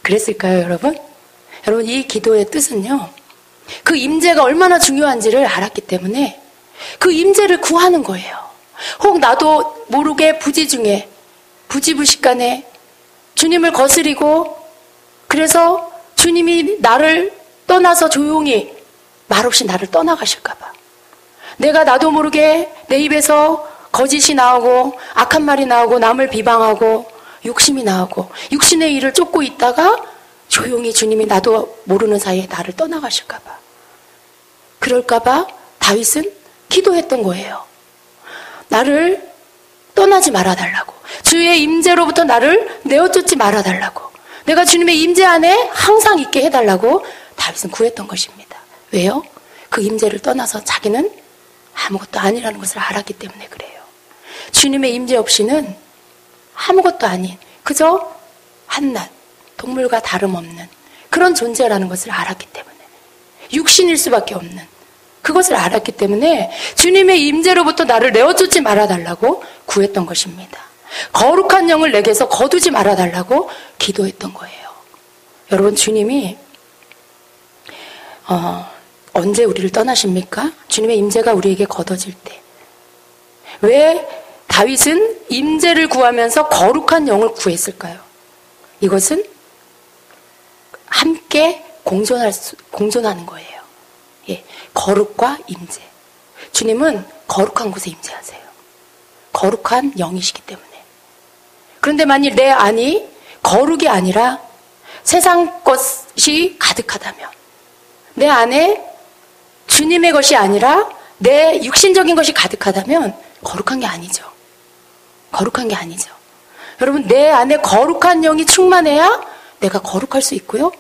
그랬을까요, 여러분? 여러분 이 기도의 뜻은요. 그 임재가 얼마나 중요한지를 알았기 때문에 그 임재를 구하는 거예요. 혹 나도 모르게 부지불식간에 주님을 거스리고 그래서 주님이 나를 떠나서 조용히 말없이 나를 떠나가실까 봐. 내가 나도 모르게 내 입에서 거짓이 나오고 악한 말이 나오고 남을 비방하고 욕심이 나오고 육신의 일을 쫓고 있다가 조용히 주님이 나도 모르는 사이에 나를 떠나가실까 봐. 그럴까 봐 다윗은 기도했던 거예요. 나를 떠나지 말아달라고. 주의 임재로부터 나를 내어쫓지 말아달라고. 내가 주님의 임재 안에 항상 있게 해달라고 다윗은 구했던 것입니다. 왜요? 그 임재를 떠나서 자기는 아무것도 아니라는 것을 알았기 때문에 그래요. 주님의 임재 없이는 아무것도 아닌 그저 한낱 동물과 다름없는 그런 존재라는 것을 알았기 때문에 육신일 수밖에 없는 그것을 알았기 때문에 주님의 임재로부터 나를 내어쫓지 말아달라고 구했던 것입니다. 거룩한 영을 내게서 거두지 말아달라고 기도했던 거예요. 여러분 주님이 언제 우리를 떠나십니까? 주님의 임재가 우리에게 거둬질 때. 왜 다윗은 임재를 구하면서 거룩한 영을 구했을까요? 이것은 함께 공존하는 거예요. 거룩과 임재. 주님은 거룩한 곳에 임재하세요. 거룩한 영이시기 때문에. 그런데 만일 내 안이 거룩이 아니라 세상 것이 가득하다면, 내 안에 주님의 것이 아니라 내 육신적인 것이 가득하다면 거룩한 게 아니죠. 거룩한 게 아니죠. 여러분, 내 안에 거룩한 영이 충만해야 내가 거룩할 수 있고요.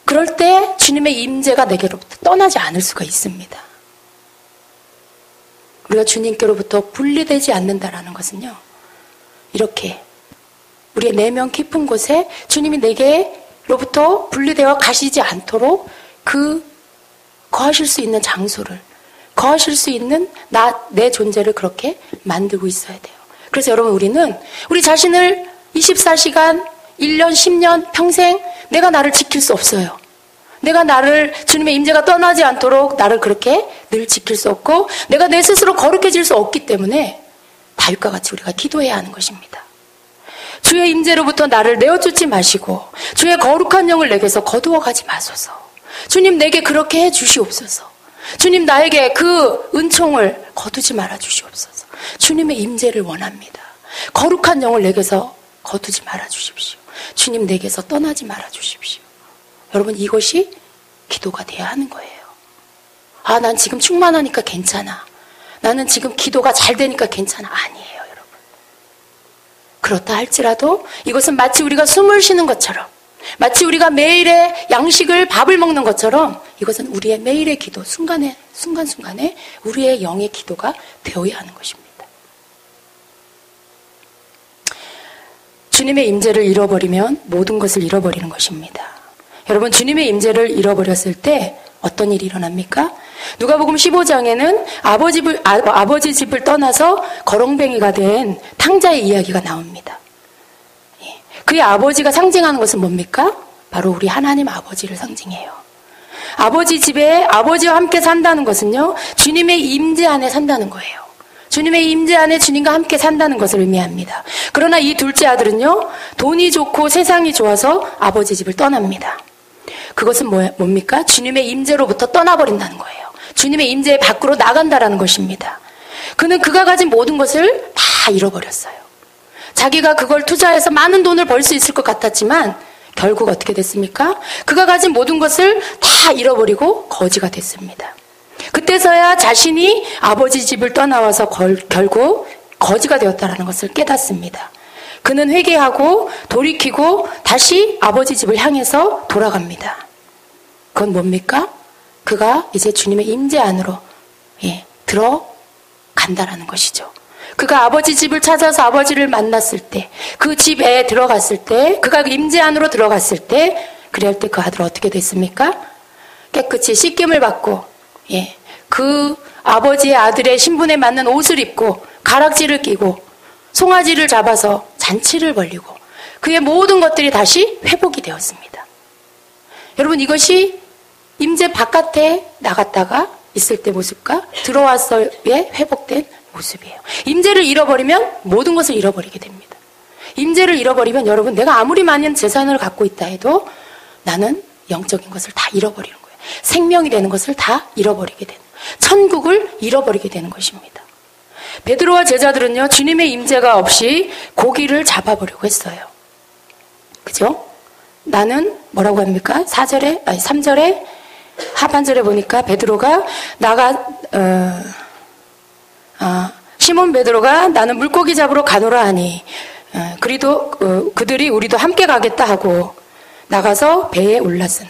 그럴 때 주님의 임재가 내게로부터 떠나지 않을 수가 있습니다. 우리가 주님께로부터 분리되지 않는다라는 것은요, 이렇게 우리의 내면 깊은 곳에 주님이 내게로부터 분리되어 가시지 않도록 거하실 수 있는 장소를, 거하실 수 있는 내 존재를 그렇게 만들고 있어야 돼요. 그래서 여러분, 우리는 우리 자신을 24시간, 1년, 10년, 평생 내가 나를 지킬 수 없어요. 내가 나를 주님의 임재가 떠나지 않도록 나를 그렇게 늘 지킬 수 없고, 내가 내 스스로 거룩해질 수 없기 때문에 다윗과 같이 우리가 기도해야 하는 것입니다. 주의 임재로부터 나를 내어쫓지 마시고 주의 거룩한 영을 내게서 거두어 가지 마소서. 주님, 내게 그렇게 해 주시옵소서. 주님, 나에게 그 은총을 거두지 말아 주시옵소서. 주님의 임재를 원합니다. 거룩한 영을 내게서 거두지 말아 주십시오. 주님, 내게서 떠나지 말아 주십시오. 여러분, 이것이 기도가 돼야 하는 거예요. 아, 난 지금 충만하니까 괜찮아. 나는 지금 기도가 잘 되니까 괜찮아. 아니에요, 여러분. 그렇다 할지라도 이것은 마치 우리가 숨을 쉬는 것처럼, 마치 우리가 매일의 양식을 밥을 먹는 것처럼 이것은 우리의 매일의 기도, 순간순간에 우리의 영의 기도가 되어야 하는 것입니다. 주님의 임재를 잃어버리면 모든 것을 잃어버리는 것입니다. 여러분, 주님의 임재를 잃어버렸을 때 어떤 일이 일어납니까? 누가복음 15장에는 아버지 집을 떠나서 거렁뱅이가 된 탕자의 이야기가 나옵니다. 그의 아버지가 상징하는 것은 뭡니까? 바로 우리 하나님 아버지를 상징해요. 아버지 집에 아버지와 함께 산다는 것은요, 주님의 임재 안에 산다는 거예요. 주님의 임재 안에 주님과 함께 산다는 것을 의미합니다. 그러나 이 둘째 아들은요, 돈이 좋고 세상이 좋아서 아버지 집을 떠납니다. 그것은 뭡니까? 주님의 임재로부터 떠나버린다는 거예요. 주님의 임재 밖으로 나간다라는 것입니다. 그는 그가 가진 모든 것을 다 잃어버렸어요. 자기가 그걸 투자해서 많은 돈을 벌 수 있을 것 같았지만 결국 어떻게 됐습니까? 그가 가진 모든 것을 다 잃어버리고 거지가 됐습니다. 그때서야 자신이 아버지 집을 떠나와서 결국 거지가 되었다는 것을 깨닫습니다. 그는 회개하고 돌이키고 다시 아버지 집을 향해서 돌아갑니다. 그건 뭡니까? 그가 이제 주님의 임재 안으로 들어간다라는 것이죠. 그가 아버지 집을 찾아서 아버지를 만났을 때, 그 집에 들어갔을 때, 그가 임재 안으로 들어갔을 때, 그럴 때 그 아들은 어떻게 됐습니까? 깨끗이 씻김을 받고, 그 아버지의 아들의 신분에 맞는 옷을 입고 가락지를 끼고 송아지를 잡아서 잔치를 벌이고 그의 모든 것들이 다시 회복이 되었습니다. 여러분, 이것이 임재 바깥에 나갔다가 있을 때 모습과 들어와서의 회복된 모습이에요. 임재를 잃어버리면 모든 것을 잃어버리게 됩니다. 임재를 잃어버리면 여러분, 내가 아무리 많은 재산을 갖고 있다 해도 나는 영적인 것을 다 잃어버리는 거예요. 생명이 되는 것을 다 잃어버리게 되는, 천국을 잃어버리게 되는 것입니다. 베드로와 제자들은요, 주님의 임재가 없이 고기를 잡아보려고 했어요. 그죠? 나는 뭐라고 합니까? 3절에 하반절에 보니까 베드로가 시몬 베드로가 나는 물고기 잡으러 가노라 하니 그들이 우리도 함께 가겠다 하고 나가서 배에 올랐으나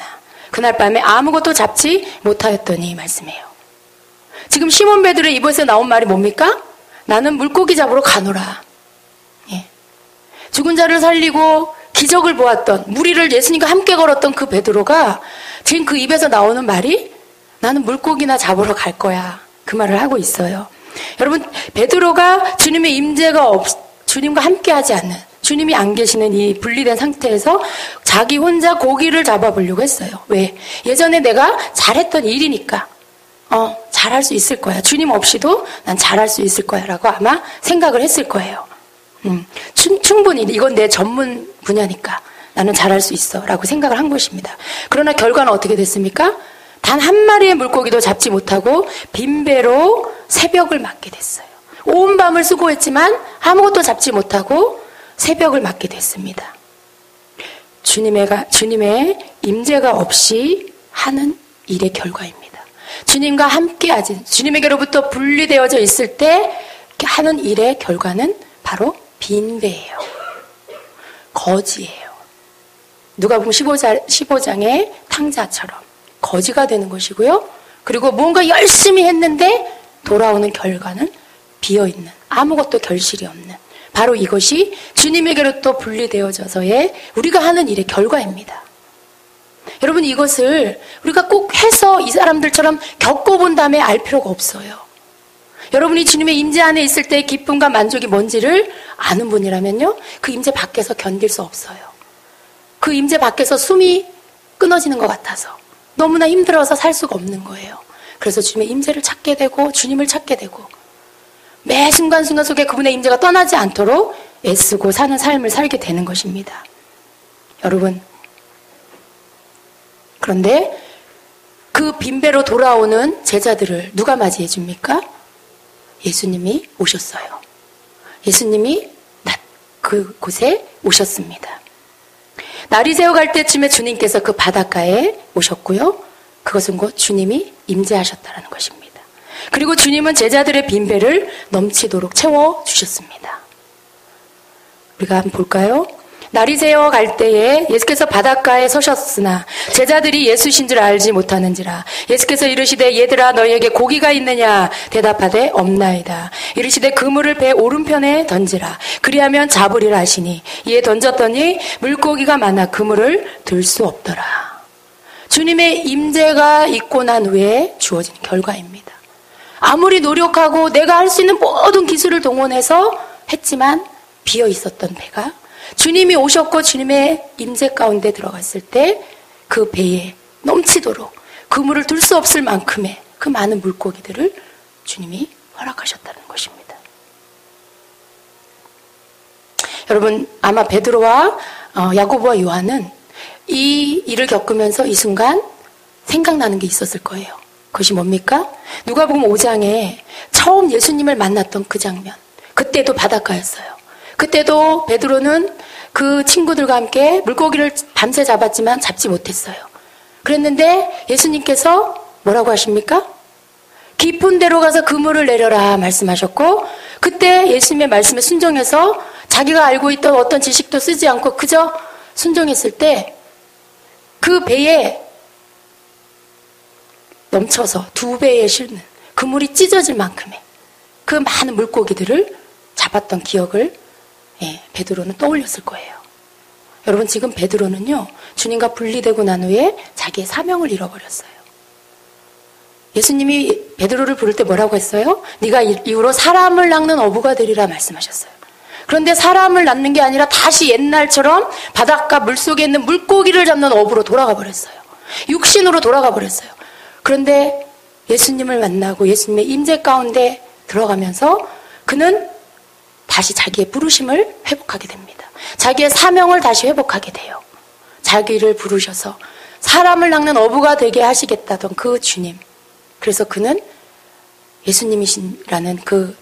그날 밤에 아무것도 잡지 못하였더니 말씀해요. 지금 시몬 베드로의 입에서 나온 말이 뭡니까? 나는 물고기 잡으러 가노라. 죽은 자를 살리고 기적을 보았던, 무리를 예수님과 함께 걸었던 그 베드로가 지금 그 입에서 나오는 말이 나는 물고기나 잡으러 갈 거야. 그 말을 하고 있어요. 여러분, 베드로가 주님의 임재가 주님과 함께 하지 않는, 주님이 안 계시는 이 분리된 상태에서 자기 혼자 고기를 잡아보려고 했어요. 왜? 예전에 내가 잘했던 일이니까. 잘할 수 있을 거야. 주님 없이도 난 잘할 수 있을 거야. 라고 아마 생각을 했을 거예요. 충분히 이건 내 전문 분야니까 나는 잘할 수 있어. 라고 생각을 한 것입니다. 그러나 결과는 어떻게 됐습니까? 단 한 마리의 물고기도 잡지 못하고 빈배로 새벽을 맞게 됐어요. 온 밤을 수고했지만 아무것도 잡지 못하고 새벽을 맞게 됐습니다. 주님의 임재가 없이 하는 일의 결과입니다. 주님과 함께 하지, 주님에게로부터 분리되어져 있을 때 하는 일의 결과는 바로 빈배예요. 거지예요. 누가복음 15장의 탕자처럼 거지가 되는 것이고요. 그리고 뭔가 열심히 했는데 돌아오는 결과는 비어있는, 아무것도 결실이 없는, 바로 이것이 주님에게로부터 분리되어져서의 우리가 하는 일의 결과입니다. 여러분, 이것을 우리가 꼭 해서 이 사람들처럼 겪어본 다음에 알 필요가 없어요. 여러분이 주님의 임재 안에 있을 때의 기쁨과 만족이 뭔지를 아는 분이라면요, 그 임재 밖에서 견딜 수 없어요. 그 임재 밖에서 숨이 끊어지는 것 같아서 너무나 힘들어서 살 수가 없는 거예요. 그래서 주님의 임재를 찾게 되고 주님을 찾게 되고 매 순간순간 속에 그분의 임재가 떠나지 않도록 애쓰고 사는 삶을 살게 되는 것입니다. 여러분, 그런데 그 빈배로 돌아오는 제자들을 누가 맞이해 줍니까? 예수님이 오셨어요. 예수님이 그곳에 오셨습니다. 날이 새어갈 때쯤에 주님께서 그 바닷가에 오셨고요. 그것은 곧 주님이 임재하셨다는 것입니다. 그리고 주님은 제자들의 빈배를 넘치도록 채워주셨습니다. 우리가 한번 볼까요? 날이 새어갈 때에 예수께서 바닷가에 서셨으나 제자들이 예수신 줄 알지 못하는지라. 예수께서 이르시되 얘들아 너희에게 고기가 있느냐 대답하되 없나이다. 이르시되 그물을 배 오른편에 던지라. 그리하면 잡으리라 하시니 이에 던졌더니 물고기가 많아 그물을 들 수 없더라. 주님의 임재가 있고 난 후에 주어진 결과입니다. 아무리 노력하고 내가 할 수 있는 모든 기술을 동원해서 했지만 비어 있었던 배가 주님이 오셨고 주님의 임재 가운데 들어갔을 때 그 배에 넘치도록 그물을 둘 수 없을 만큼의 그 많은 물고기들을 주님이 허락하셨다는 것입니다. 여러분, 아마 베드로와 야고보와 요한은 이 일을 겪으면서 이 순간 생각나는 게 있었을 거예요. 그것이 뭡니까? 누가복음 5장에 처음 예수님을 만났던 그 장면. 그때도 바닷가였어요. 그때도 베드로는 그 친구들과 함께 물고기를 밤새 잡았지만 잡지 못했어요. 그랬는데 예수님께서 뭐라고 하십니까? 깊은 데로 가서 그물을 내려라 말씀하셨고, 그때 예수님의 말씀에 순종해서 자기가 알고 있던 어떤 지식도 쓰지 않고 그저 순종했을 때 그 배에 넘쳐서 2배에 실는 그물이 찢어질 만큼의 그 많은 물고기들을 잡았던 기억을 베드로는 떠올렸을 거예요. 여러분, 지금 베드로는요, 주님과 분리되고 난 후에 자기의 사명을 잃어버렸어요. 예수님이 베드로를 부를 때 뭐라고 했어요? 네가 이후로 사람을 낚는 어부가 되리라 말씀하셨어요. 그런데 사람을 낚는 게 아니라 다시 옛날처럼 바닷가 물속에 있는 물고기를 잡는 어부로 돌아가 버렸어요. 육신으로 돌아가 버렸어요. 그런데 예수님을 만나고 예수님의 임재 가운데 들어가면서 그는 다시 자기의 부르심을 회복하게 됩니다. 자기의 사명을 다시 회복하게 돼요. 자기를 부르셔서 사람을 낚는 어부가 되게 하시겠다던 그 주님. 그래서 그는 예수님이시라는 그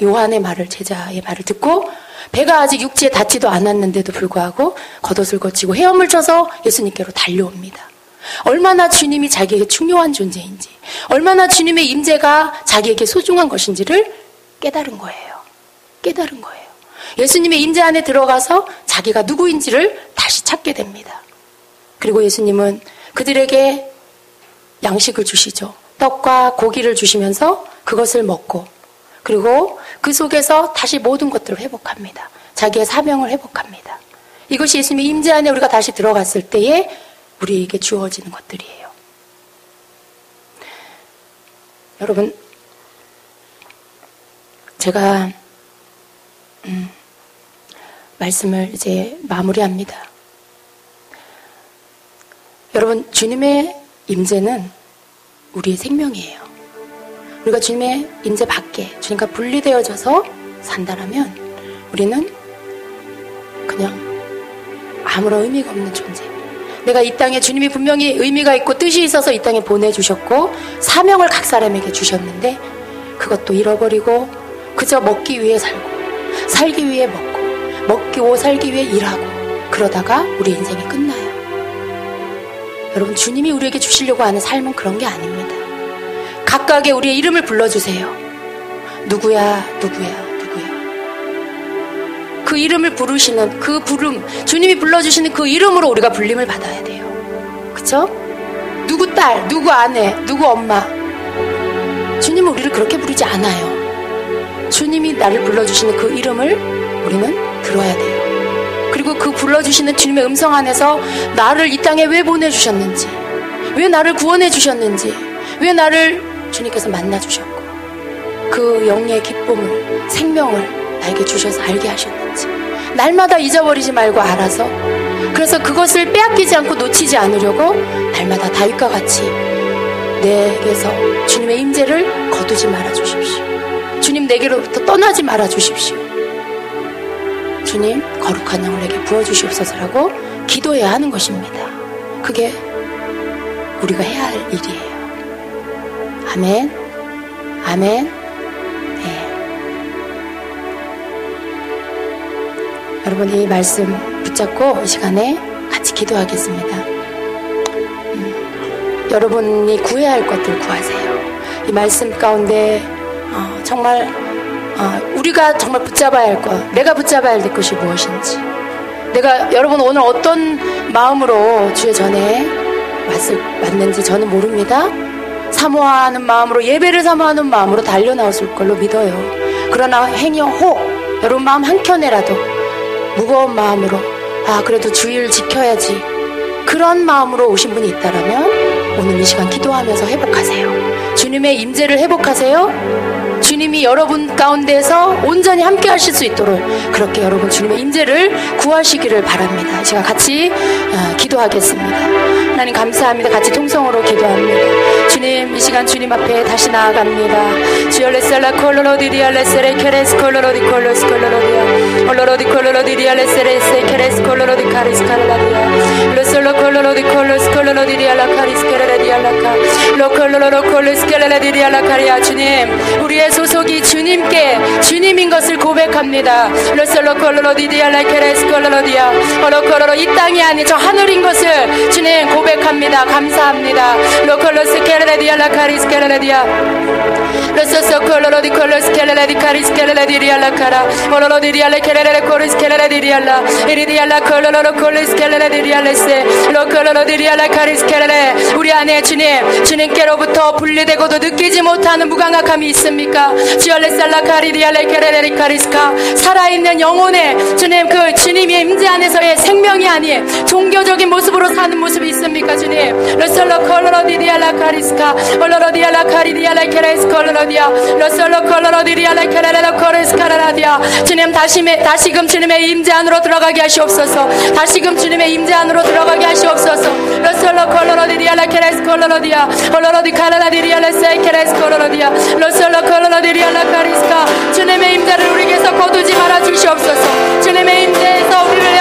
요한의 말을, 제자의 말을 듣고 배가 아직 육지에 닿지도 않았는데도 불구하고 겉옷을 거치고 헤엄을 쳐서 예수님께로 달려옵니다. 얼마나 주님이 자기에게 중요한 존재인지, 얼마나 주님의 임재가 자기에게 소중한 것인지를 깨달은 거예요. 깨달은 거예요. 예수님의 임재 안에 들어가서 자기가 누구인지를 다시 찾게 됩니다. 그리고 예수님은 그들에게 양식을 주시죠. 떡과 고기를 주시면서 그것을 먹고, 그리고 그 속에서 다시 모든 것들을 회복합니다. 자기의 사명을 회복합니다. 이것이 예수님의 임재 안에 우리가 다시 들어갔을 때에 우리에게 주어지는 것들이에요. 여러분, 제가 말씀을 이제 마무리합니다. 여러분, 주님의 임재는 우리의 생명이에요. 우리가 주님의 임재 밖에 주님과 분리되어져서 산다라면 우리는 그냥 아무런 의미가 없는 존재. 내가 이 땅에 주님이 분명히 의미가 있고 뜻이 있어서 이 땅에 보내주셨고 사명을 각 사람에게 주셨는데 그것도 잃어버리고 그저 먹기 위해 살고, 살기 위해 먹고 살기 위해 일하고, 그러다가 우리 인생이 끝나요. 여러분, 주님이 우리에게 주시려고 하는 삶은 그런 게 아닙니다. 각각의 우리의 이름을 불러주세요. 누구야, 누구야, 누구야. 그 이름을 부르시는 그 부름, 주님이 불러주시는 그 이름으로 우리가 불림을 받아야 돼요. 그쵸? 누구 딸, 누구 아내, 누구 엄마. 주님은 우리를 그렇게 부르지 않아요. 주님이 나를 불러주시는 그 이름을 우리는 들어야 돼요. 그리고 그 불러주시는 주님의 음성 안에서 나를 이 땅에 왜 보내주셨는지, 왜 나를 구원해 주셨는지, 왜 나를 주님께서 만나주셨고, 그 영의 기쁨을, 생명을 나에게 주셔서 알게 하셨는지, 날마다 잊어버리지 말고 알아서, 그래서 그것을 빼앗기지 않고 놓치지 않으려고 날마다 다윗과 같이 내게서 주님의 임재를 거두지 말아 주십시오. 주님 내게로부터 떠나지 말아 주십시오. 주님 거룩한 영을 내게 부어주시옵소서라고 기도해야 하는 것입니다. 그게 우리가 해야 할 일이에요. 아멘. 아멘. 네. 여러분, 이 말씀 붙잡고 이 시간에 같이 기도하겠습니다. 여러분이 구해야 할 것들 구하세요. 이 말씀 가운데 정말 우리가 정말 붙잡아야 할 것, 내가 붙잡아야 할 것이 무엇인지, 여러분 오늘 어떤 마음으로 주의 전에 왔는지 저는 모릅니다. 사모하는 마음으로, 예배를 사모하는 마음으로 달려나왔을 걸로 믿어요. 그러나 여러분 마음 한켠에라도 무거운 마음으로, 그래도 주의를 지켜야지, 그런 마음으로 오신 분이 있다라면 오늘 이 시간 기도하면서 회복하세요. 주님의 임재를 회복하세요. 주님이 여러분 가운데서 온전히 함께 하실 수 있도록 그렇게 여러분 주님의 임재를 구하시기를 바랍니다. 이 시간 같이 기도하겠습니다. 하나님 감사합니다. 같이 통성으로 기도합니다. 주님, 이 시간 주님 앞에 다시 나아갑니다. 주여 레셀라 콜로로디리아 레셀레 케레스 콜로로디 콜로스 콜로로디아 콜로로디 콜로로디리아 레셀레 케레스 콜로로디 카리스 카라디아 레셀로 콜로로디 콜로스 콜로로디리아 라 카리스 케레디아 라카 로 콜로로로 콜로스 케레디아 라 카리아. 주님, 우리의 소속이 주님인 것을 고백합니다. 레셀로 콜로로디리아 라 케레스 콜로로디아 콜로콜로로 이 땅이 아닌 저 하늘인 것을 주님 고백합니다. 감사합니다. 로 콜로스 케레디아 라 카리스 케레디아 레소소 콜로로디 콜로스 케레디 카리스 케레디리아 라 카라 콜로로디리아 라 케레레 코리스 케레디리아 라 이리디아 라 콜로로로 콜리스 케레디리아 레세 로 콜로로디리아 라 카리스 케레레. 우리 안에 주님께로부터 분리되고도 느끼지 못하는 무감각함이 있습니까? 지얼레살라 카리디아 라 케레레 카리스카. 살아있는 영혼의 주님, 그 주님의 임재 안에서의 생명이 아닌 종교적인 모습으로 사는 모습이 있습니까? 주님, 레솔로 콜로로디리아 라 카리스카 콜로로디아 라 카리디아 라 케레스 콜로로디아 레솔로 콜로로디리아 라 케레레 코레스카라디아. 주님, 다시금 주님의 임재 안으로 들어가게 하시옵소서. 다시금 주님의 임재 안으로 들어가게 하시옵소서. 레솔로 콜로로디리아 라 케레스 콜로로디아 콜로로디 카라라디리아 레세 케레스 콜로로디아 레솔로 콜로로디리아 라 카리스카. 주님의 임재를 우리에게서 거두지 말아 주시옵소서. 주님의 임재에서 우리를